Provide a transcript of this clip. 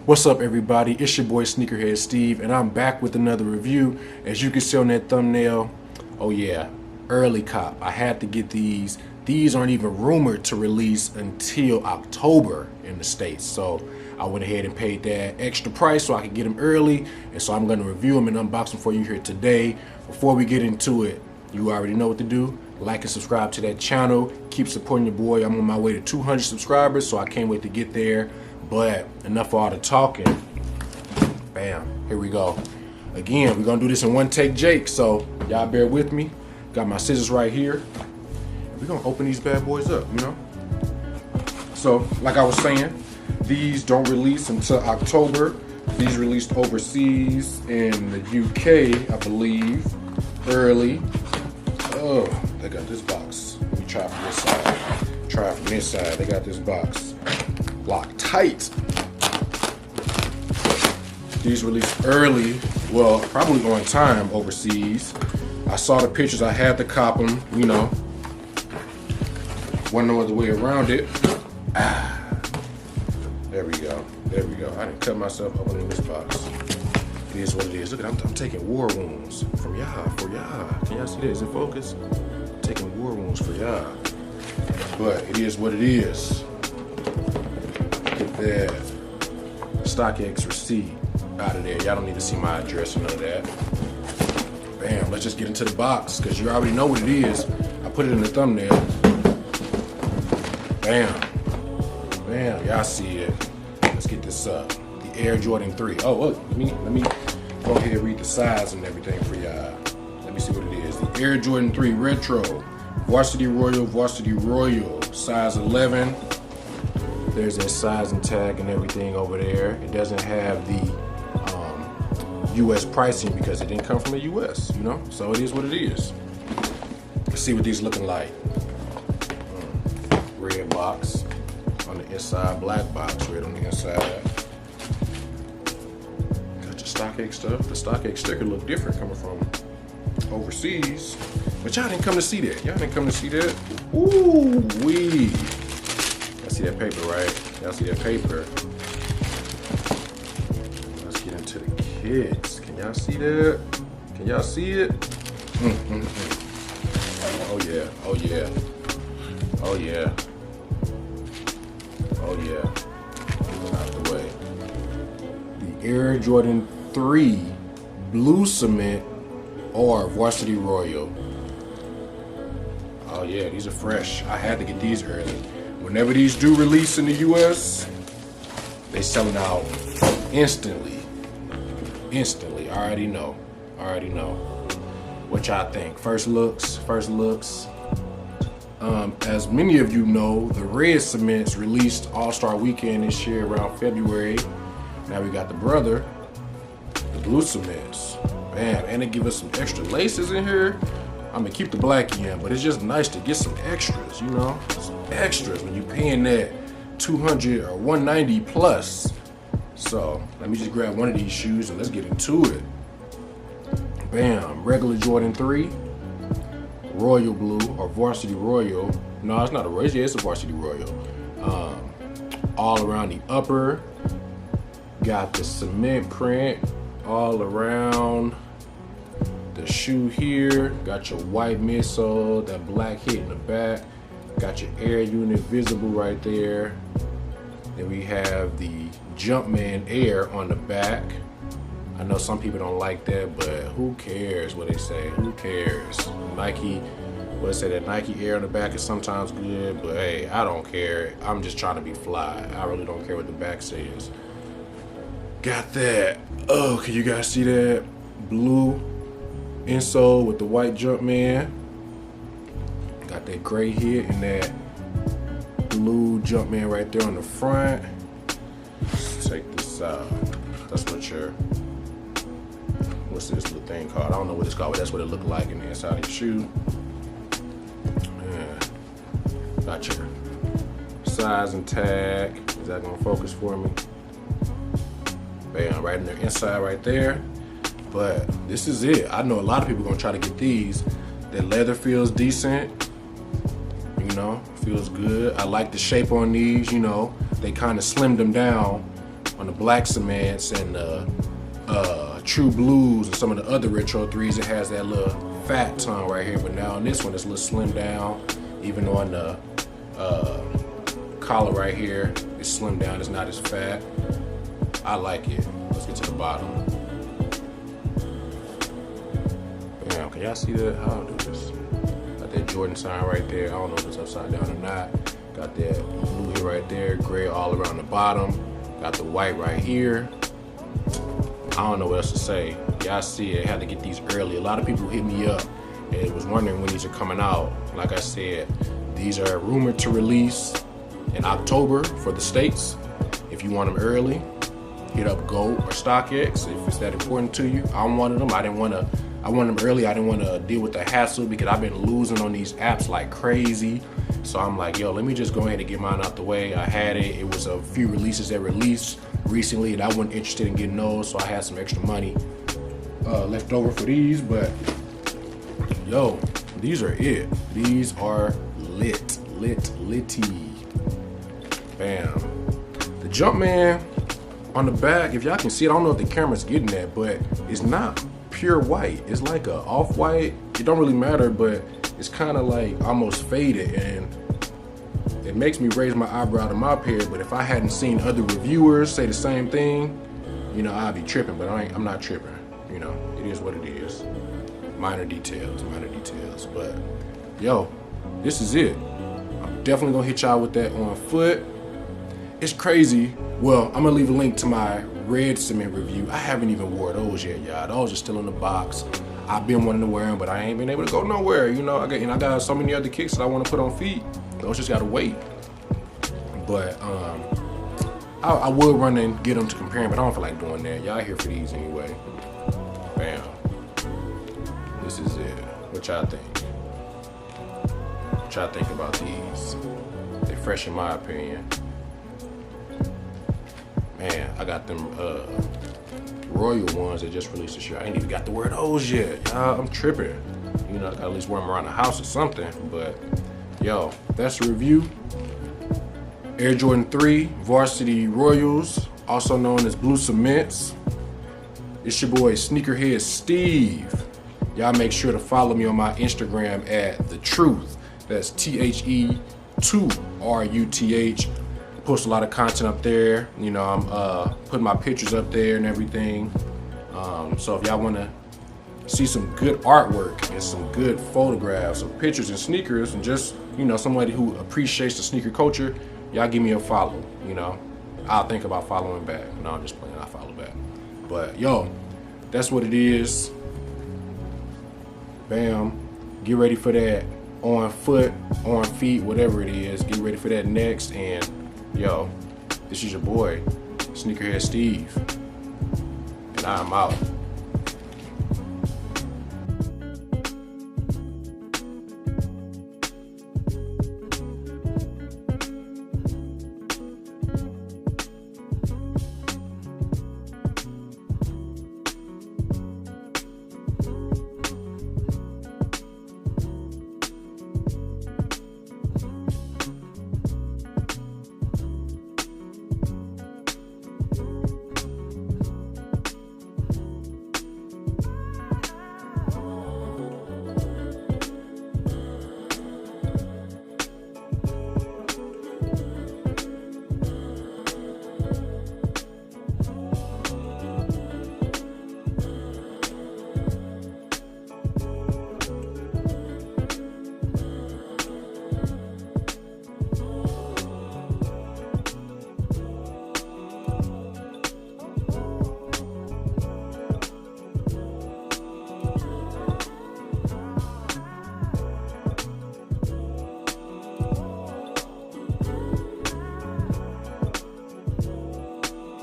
What's up, everybody? It's your boy Sneakerhead Steve, and I'm back with another review. As you can see on that thumbnail, oh yeah, early cop. I had to get these. These aren't even rumored to release until October in the States. So I went ahead and paid that extra price so I could get them early. And so I'm going to review them and unbox them for you here today. Before we get into it, you already know what to do. Like and subscribe to that channel. Keep supporting your boy. I'm on my way to 200 subscribers, so I can't wait to get there. But enough of all the talking. Bam, here we go. Again, we're gonna do this in one take, Jake, so y'all bear with me. Got my scissors right here. We're gonna open these bad boys up, you know? So, like I was saying, these don't release until October. These released overseas in the UK, I believe, early. Oh, they got this box. Let me try from this side. Try from this side. They got this box locked tight. These released early, well, probably on time overseas. I saw the pictures. I had to cop them, you know. Wasn't no other way around it. There we go. There we go. I didn't cut myself opening this box. It is what it is. Look at, I'm taking war wounds from y'all, for y'all. Can y'all see that? Is it focused? I'm taking war wounds for y'all. But it is what it is. Get that StockX receipt out of there. Y'all don't need to see my address or none of that. Bam, let's just get into the box, because you already know what it is. I put it in the thumbnail. Bam. Bam, y'all see it. Let's get this up. The Air Jordan 3. Oh, look, let me go ahead and read the size and everything for y'all. Let me see what it is. The Air Jordan 3 Retro, Varsity Royal, size 11. There's that size and tag and everything over there. It doesn't have the US pricing because it didn't come from the US, you know? So it is what it is. Let's see what these looking like. Red box on the inside, black box, red on the inside. Got your StockX stuff. The StockX sticker look different coming from overseas. But y'all didn't come to see that. Y'all didn't come to see that. Ooh wee. Y'all see that paper, right? Y'all see that paper. Let's get into the kits. Can y'all see that? Can y'all see it? Oh yeah, oh yeah. Oh yeah. Oh yeah. Out the way. The Air Jordan 3 Blue Cement or Varsity Royal. Oh yeah, these are fresh. I had to get these early. Whenever these do release in the US, they selling out instantly. Instantly. I already know. I already know. What y'all think? First looks. As many of you know, the red cements released All-Star Weekend this year around February. Now we got the brother, the blue cements. Man, and they give us some extra laces in here. I'm gonna keep the black in, but it's just nice to get some extras, you know? Some extras when you're paying that 200 or 190 plus. So let me just grab one of these shoes and let's get into it. Bam, regular Jordan 3, Royal Blue or Varsity Royal. No, it's not a Royal, yeah, it's a Varsity Royal. All around the upper. Got the cement print all around the shoe here. Got your white midsole, that black hit in the back. Got your air unit visible right there. Then we have the Jumpman Air on the back. I know some people don't like that, but who cares what they say? Who cares? Nike, what they say, that Nike Air on the back is sometimes good, but hey, I don't care. I'm just trying to be fly. I really don't care what the back says. Got that. Oh, can you guys see that? Blue insole with the white Jumpman. Got that gray hit and that blue Jumpman right there on the front. Let's take this out. That's what your, what's this little thing called? I don't know what it's called, but that's what it looked like in the inside of your shoe. Yeah. Got your size and tag. Is that gonna focus for me? Bam, right in the inside right there. But this is it. I know a lot of people are gonna try to get these. The leather feels decent. You know, feels good. I like the shape on these, you know. They kind of slimmed them down on the black cements and True Blues and some of the other retro 3s, it has that little fat tongue right here. But now on this one, it's a little slim down. Even on the collar right here, it's slim down. It's not as fat. I like it. Let's get to the bottom. Damn, can y'all see that? How do this? Got that Jordan sign right there. I don't know if it's upside down or not. Got that blue here right there, gray all around the bottom. Got the white right here. I don't know what else to say. Y'all see it, I had to get these early. A lot of people hit me up and was wondering when these are coming out. Like I said, these are rumored to release in October for the States. If you want them early, hit up Go or StockX if it's that important to you. I wanted them. I wanted them early. I didn't want to deal with the hassle because I've been losing on these apps like crazy. So I'm like, yo, let me just go ahead and get mine out the way. I had it. It was a few releases that released recently and I wasn't interested in getting those, so I had some extra money left over for these. But yo, these are it. These are litty. Bam. The Jumpman on the back, if y'all can see it, I don't know if the camera's getting that, but it's not pure white. It's like a off-white. It don't really matter, but it's kind of like almost faded, and it makes me raise my eyebrow to my pair. But if I hadn't seen other reviewers say the same thing, you know, I'd be tripping, but I'm not tripping. You know, it is what it is. Minor details. But yo, this is it. I'm definitely gonna hit y'all with that on foot. It's crazy. Well, I'm gonna leave a link to my red cement review. I haven't even wore those yet, y'all. Those are still in the box. I've been wanting to wear them, but I ain't been able to go nowhere. You know, I got so many other kicks that I want to put on feet. Those just gotta wait. But I would run and get them to compare them, but I don't feel like doing that. Y'all here for these anyway. Bam. This is it. What y'all think? What y'all think about these? They fresh in my opinion. Man, I got them Royal ones that just released this year. I ain't even got to wear those yet. I'm tripping. You know, I gotta at least wear them around the house or something. But yo, that's the review. Air Jordan 3 Varsity Royals, also known as Blue Cements. It's your boy Sneakerhead Steve. Y'all make sure to follow me on my Instagram at The Truth. That's THE2RUTH. Post a lot of content up there. You know, I'm putting my pictures up there and everything. So if y'all want to see some good artwork and some good photographs of pictures and sneakers, and just, you know, somebody who appreciates the sneaker culture, y'all give me a follow. You know, I'll think about following back. No, I'm just playing. I'll follow back. But yo, that's what it is. Bam. Get ready for that on foot, on feet, whatever it is. Get ready for that next. And yo, this is your boy, Sneakerhead Steve, and I'm out.